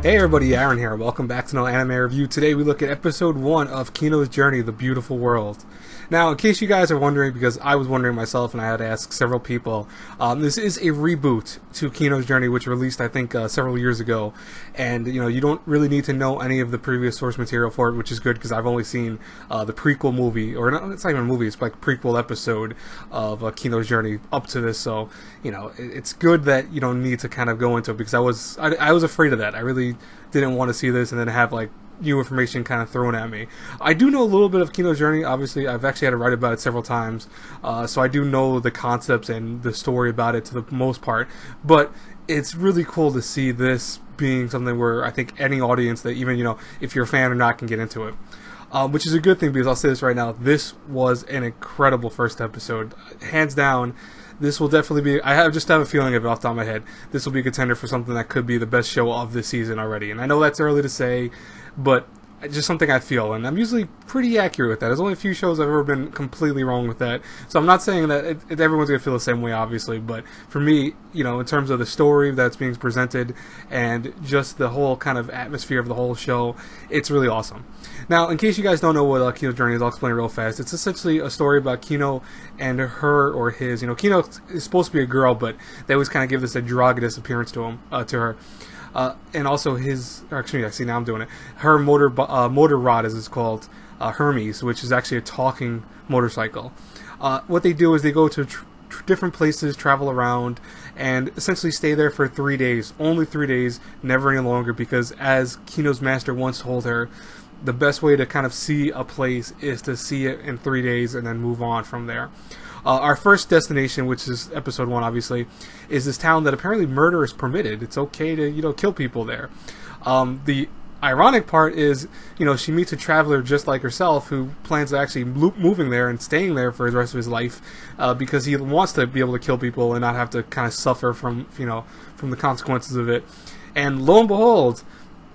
Hey everybody, Aaron here. Welcome back to another anime review. Today we look at episode 1 of Kino's Journey, The Beautiful World. Now, in case you guys are wondering, because I was wondering myself and I had to ask several people, this is a reboot to Kino's Journey, which released, I think, several years ago. And, you don't really need to know any of the previous source material for it, which is good because I've only seen the prequel movie, or not, it's not even a movie, it's like a prequel episode of Kino's Journey up to this. So, it's good that you don't need to kind of go into it because I was afraid of that. I really didn't want to see this and then have like new information kind of thrown at me. I do know a little bit of Kino's Journey. Obviously, I've actually had to write about it several times, so I do know the concepts and the story about it to the most part. But it's really cool to see this being something where I think any audience that even if you're a fan or not can get into it. Which is a good thing because I'll say this right now, this was an incredible first episode. Hands down, this will definitely be, I just have a feeling of it off the top of my head, this will be a contender for something that could be the best show of this season already. And I know that's early to say, but just something I feel, and I'm usually pretty accurate with that. There's only a few shows I've ever been completely wrong with that, so I'm not saying that everyone's going to feel the same way, obviously, but for me, in terms of the story that's being presented and just the whole kind of atmosphere of the whole show, it's really awesome. Now, in case you guys don't know what Kino's Journey is, I'll explain it real fast. It's essentially a story about Kino and her or his. Kino is supposed to be a girl, but they always kind of give this androgynous appearance to her. And also now I'm doing it. Her motor rod, as it's called, Hermes, which is actually a talking motorcycle. What they do is they go to different places, travel around, and essentially stay there for 3 days. Only 3 days, never any longer, because as Kino's master once told her, the best way to kind of see a place is to see it in 3 days and then move on from there. Our first destination, which is episode 1, obviously, is this town that apparently murder is permitted. It's okay to kill people there. The ironic part is, she meets a traveler just like herself who plans to actually moving there and staying there for the rest of his life because he wants to be able to kill people and not have to kind of suffer from the consequences of it. And lo and behold,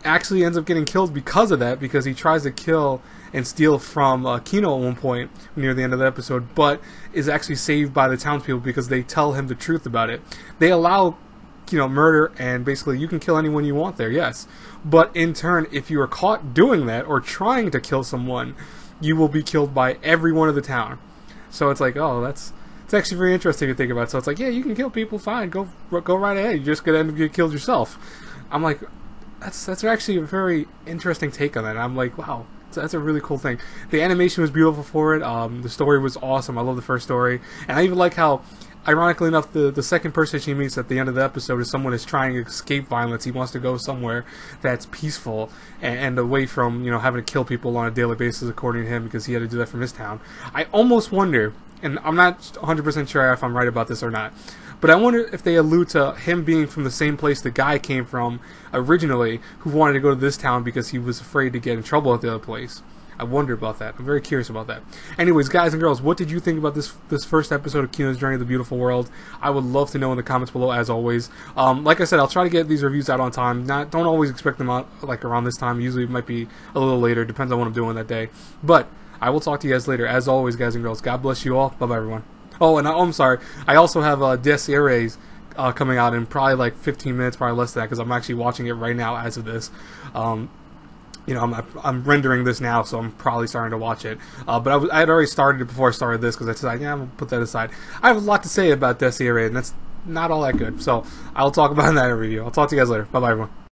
actually ends up getting killed because of that, because he tries to kill and steal from Kino at one point near the end of the episode, but is actually saved by the townspeople because they tell him the truth about it. They allow murder, and basically you can kill anyone you want there, yes, but in turn, if you are caught doing that or trying to kill someone, you will be killed by everyone of the town. So it's like, oh, it's actually very interesting to think about. So it's like, yeah, you can kill people, fine, go right ahead, you're just gonna end up getting killed yourself. I'm like, that's actually a very interesting take on that. I'm like, wow, that's a really cool thing. The animation was beautiful for it. The story was awesome. I love the first story, and I even like how, ironically enough, the second person she meets at the end of the episode is someone who's trying to escape violence. He wants to go somewhere that's peaceful and away from having to kill people on a daily basis, according to him, because he had to do that from his town. I almost wonder, and I'm not 100% sure if I'm right about this or not, but I wonder if they allude to him being from the same place the guy came from originally, who wanted to go to this town because he was afraid to get in trouble at the other place. I wonder about that. I'm very curious about that. Anyways, guys and girls, what did you think about this first episode of Kino's Journey, The Beautiful World? I would love to know in the comments below, as always. Like I said, I'll try to get these reviews out on time. Don't always expect them out like around this time. Usually it might be a little later. Depends on what I'm doing that day. But I will talk to you guys later. As always, guys and girls, God bless you all. Bye-bye, everyone. Oh, and I'm sorry. I also have Des Iraes coming out in probably like 15 minutes, probably less than that, because I'm actually watching it right now as of this. I'm rendering this now, so I'm probably starting to watch it. But I had already started it before I started this, because I decided, yeah, I'm going to put that aside. I have a lot to say about Des Iraes, and that's not all that good. So I'll talk about that in a review. I'll talk to you guys later. Bye-bye, everyone.